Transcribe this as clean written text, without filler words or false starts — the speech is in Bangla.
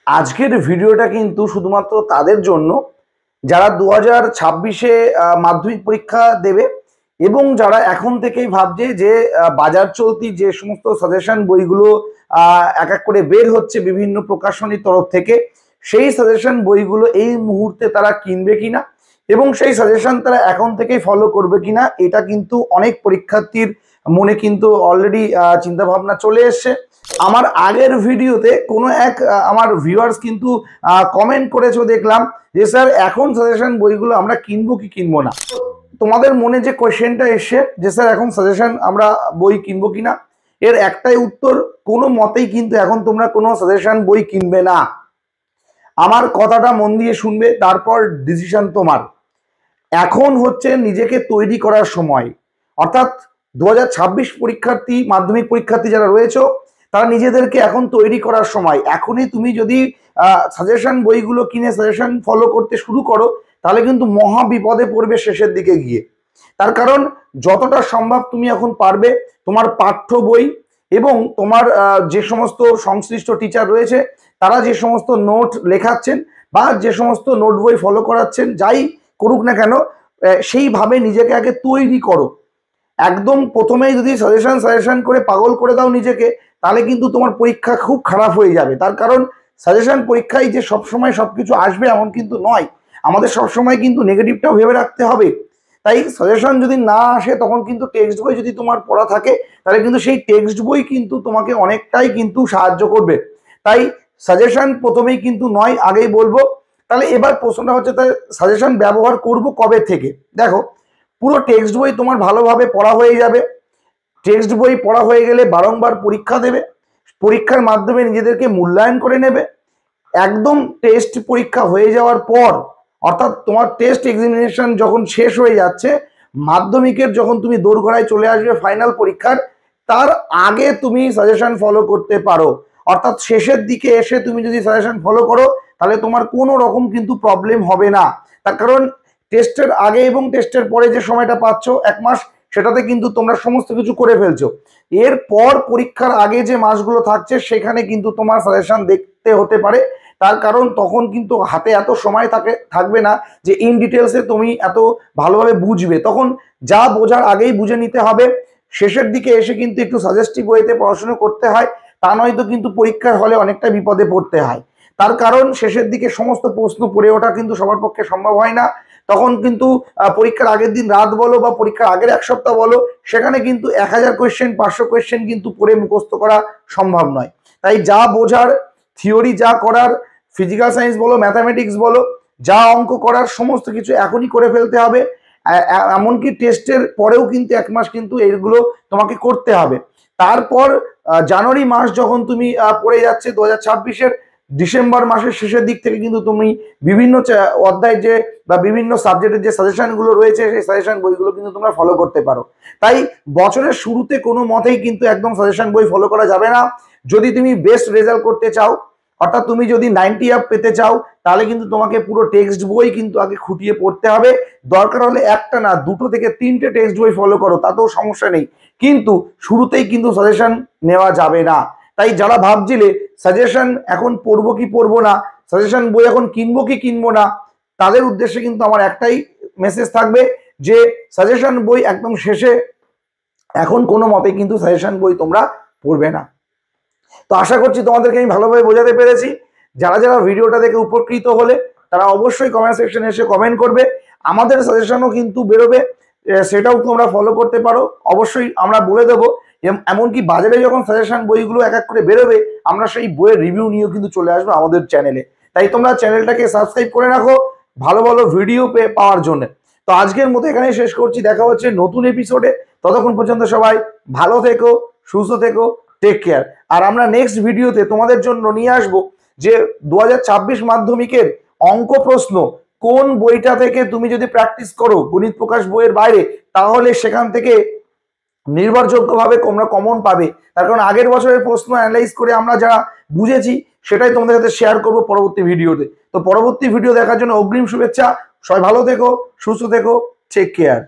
আজকের ভিডিওটা কিন্তু শুধুমাত্র তাদের জন্য যারা 2026-এ মাধ্যমিক পরীক্ষা দেবে এবং যারা এখন থেকেই ভাবছে যে বাজার চলতি যে সমস্ত সাজেশন বইগুলো এক এক করে বের হচ্ছে বিভিন্ন প্রকাশনীর তরফ থেকে, সেই সাজেশন বইগুলো এই মুহূর্তে তারা কিনবে কিনা এবং সেই সাজেশন তারা এখন থেকেই ফলো করবে কিনা, এটা কিন্তু অনেক পরীক্ষার্থীর মনে কিন্তু অলরেডি চিন্তা ভাবনা চলে এসছে। আমার আগের ভিডিওতে কোনো এক আমার ভিউয়ার্স কিন্তু কমেন্ট করেছো, দেখলাম যে স্যার এখন সাজেশন বইগুলো আমরা কিনবো কি কিনবো না। তোমাদের মনে যে কোয়েশ্চেনটা এসছে যে স্যার এখন সাজেশন আমরা বই কিনবো কিনা, এর একটাই উত্তর, কোনো মতেই কিন্তু এখন তোমরা কোনো সাজেশন বই কিনবে না। আমার কথাটা মন দিয়ে শুনবে, তারপর ডিসিশন তোমার। এখন হচ্ছে নিজেকে তৈরি করার সময়, অর্থাৎ 2026 পরীক্ষার্থী, মাধ্যমিক পরীক্ষার্থী যারা রয়েছে তারা নিজেদেরকে এখন তৈরি করার সময়। এখনই তুমি যদি সাজেশন বইগুলো কিনে সাজেশন ফলো করতে শুরু করো তাহলে কিন্তু মহা বিপদে পড়বে শেষের দিকে গিয়ে। তার কারণ যতটা সম্ভব তুমি এখন পারবে তোমার পাঠ্য বই এবং তোমার যে সমস্ত সংশ্লিষ্ট টিচার রয়েছে তারা যে সমস্ত নোট লেখাচ্ছেন বা যে সমস্ত নোট বই ফলো করাচ্ছেন, যাই করুক না কেন, সেইভাবে নিজেকে আগে তৈরি করো। একদম প্রথমেই যদি সাজেশন করে পাগল করে দাও নিজেকে, তাহলে কিন্তু তোমার পরীক্ষা খুব খারাপ হয়ে যাবে। তার কারণ সাজেশন পরীক্ষায় যে সবসময় সবকিছু আসবে এমন কিন্তু নয়, আমাদের সবসময় কিন্তু নেগেটিভটাও ভেবে রাখতে হবে। তাই সাজেশন যদি না আসে তখন কিন্তু টেক্সট বই যদি তোমার পড়া থাকে তাহলে কিন্তু সেই টেক্সট বই কিন্তু তোমাকে অনেকটাই কিন্তু সাহায্য করবে। তাই সাজেশন প্রথমেই কিন্তু নয়, আগেই বলবো। তাহলে এবার প্রশ্নটা হচ্ছে, তাহলে সাজেশন ব্যবহার করব কবে থেকে? দেখো, পুরো টেক্সট বই তোমার ভালোভাবে পড়া হয়ে যাবে। টেক্সট বই পড়া হয়ে গেলে বারংবার পরীক্ষা দেবে, পরীক্ষার মাধ্যমে নিজেদেরকে মূল্যায়ন করে নেবে। একদম টেস্ট পরীক্ষা হয়ে যাওয়ার পর, অর্থাৎ তোমার টেস্ট এক্সামিনেশন যখন শেষ হয়ে যাচ্ছে, মাধ্যমিকের যখন তুমি দোরগোড়ায় চলে আসবে ফাইনাল পরীক্ষার, তার আগে তুমি সাজেশন ফলো করতে পারো। অর্থাৎ শেষের দিকে এসে তুমি যদি সাজেশন ফলো করো তাহলে তোমার কোনো রকম কিন্তু প্রবলেম হবে না। তার কারণ টেস্টের আগে এবং টেস্টের পরে যে সময়টা পাচ্ছ 1 মাস, সেটাতে কিন্তু তোমরা সমস্ত কিছু করে ফেলছো। এরপর পরীক্ষার আগে যে মাসগুলো থাকছে সেখানে কিন্তু তোমার সাজেশন দেখতে হতে পারে। তার কারণ তখন কিন্তু হাতে এত সময় থাকবে না যে ইন ডিটেলসে তুমি এত ভালোভাবে বুঝবে। তখন যা বোঝার আগেই বুঝে নিতে হবে। শেষের দিকে এসে কিন্তু একটু সাজেস্টিভ ওয়েতে পড়াশোনা করতে হয়, তা নয়তো কিন্তু পরীক্ষার হলে অনেকটা বিপদে পড়তে হয়। তার কারণ শেষের দিকে সমস্ত প্রশ্ন পড়ে ওঠা কিন্তু সবার পক্ষে সম্ভব হয় না। তখন কিন্তু পরীক্ষার আগের দিন রাত বলো বা পরীক্ষার আগের 1 সপ্তাহ বলো, সেখানে কিন্তু 1000 কোয়েশ্চেন 500 কোয়েশ্চেন কিন্তু পড়ে মুখস্থ করা সম্ভব নয়। তাই যা বোঝার, থিওরি যা করার, ফিজিক্যাল সায়েন্স বলো, ম্যাথামেটিক্স বলো, যা অঙ্ক করার সমস্ত কিছু এখনই করে ফেলতে হবে। এমনকি টেস্টের পরেও কিন্তু 1 মাস কিন্তু এইগুলো তোমাকে করতে হবে। তারপর জানুয়ারি মাস যখন তুমি পড়ে যাচ্ছে 2026-এর, ডিসেম্বর মাসের শেষের দিক থেকে কিন্তু তুমি বিভিন্ন অধ্যায় যে বা বিভিন্ন সাবজেক্টের যে সাজেশনগুলো রয়েছে সেই সাজেশন বইগুলো কিন্তু তোমরা ফলো করতে পারো। তাই বছরের শুরুতে কোনো মতেই কিন্তু একদম সাজেশন বই ফলো করা যাবে না। যদি তুমি বেস্ট রেজাল্ট করতে চাও, অর্থাৎ তুমি যদি 90 আপ পেতে চাও, তাহলে কিন্তু তোমাকে পুরো টেক্সট বই কিন্তু আগে খুঁটিয়ে পড়তে হবে। দরকার হলে একটা না 2 থেকে 3টে টেক্সট বই ফলো করো, তাতেও সমস্যা নেই, কিন্তু শুরুতেই কিন্তু সাজেশন নেওয়া যাবে না। তাই যারা ভাবছিলে সাজেশন এখন পড়বো কি পড়বো না, সাজেশন বই এখন কিনবো কি কিনবো না, তাদের উদ্দেশ্যে কিন্তু আমার একটাই মেসেজ থাকবে যে সাজেশন বই একদম শেষে, এখন কোনো মতে কিন্তু সাজেশন বই তোমরা পড়বে না। তো আশা করছি তোমাদেরকে আমি ভালোভাবে বোঝাতে পেরেছি। যারা যারা ভিডিওটা দেখে উপকৃত হলে তারা অবশ্যই কমেন্ট সেকশনে এসে কমেন্ট করবে। আমাদের সাজেশনও কিন্তু বেরোবে, সেটাও তোমরা ফলো করতে পারো। অবশ্যই আমরা বলে দেবো, এমনকি বাজারে যখন সাজেশন বইগুলো এক এক করে বেরোবে আমরা সেই বইয়ের রিভিউ নিয়েও কিন্তু চলে আসবো আমাদের চ্যানেলে। তাই তোমরা চ্যানেলটাকে সাবস্ক্রাইব করে রাখো ভালো ভালো ভিডিও পাওয়ার জন্য। তো আজকের মতো এখানেই শেষ করছি, দেখা হচ্ছে নতুন এপিসোডে। ততক্ষণ পর্যন্ত সবাই ভালো থেকো, সুস্থ থেকো, টেক কেয়ার। আর আমরা নেক্সট ভিডিওতে তোমাদের জন্য নিয়ে আসবো যে 2026 মাধ্যমিকের অঙ্ক প্রশ্ন কোন বইটা থেকে তুমি যদি প্র্যাকটিস করো গণিত প্রকাশ বইয়ের বাইরে, তাহলে সেখান থেকে নির্ভরযোগ্যভাবে তোমরা কমন পাবে। তার কারণ আগের বছরের প্রশ্ন অ্যানালাইজ করে আমরা যা বুঝেছি সেটাই তোমাদের সাথে শেয়ার করব পরবর্তী ভিডিওতে। তো পরবর্তী ভিডিও দেখার জন্য অগ্রিম শুভেচ্ছা। সবাই ভালো থেকো, সুস্থ থেকো, টেক কেয়ার।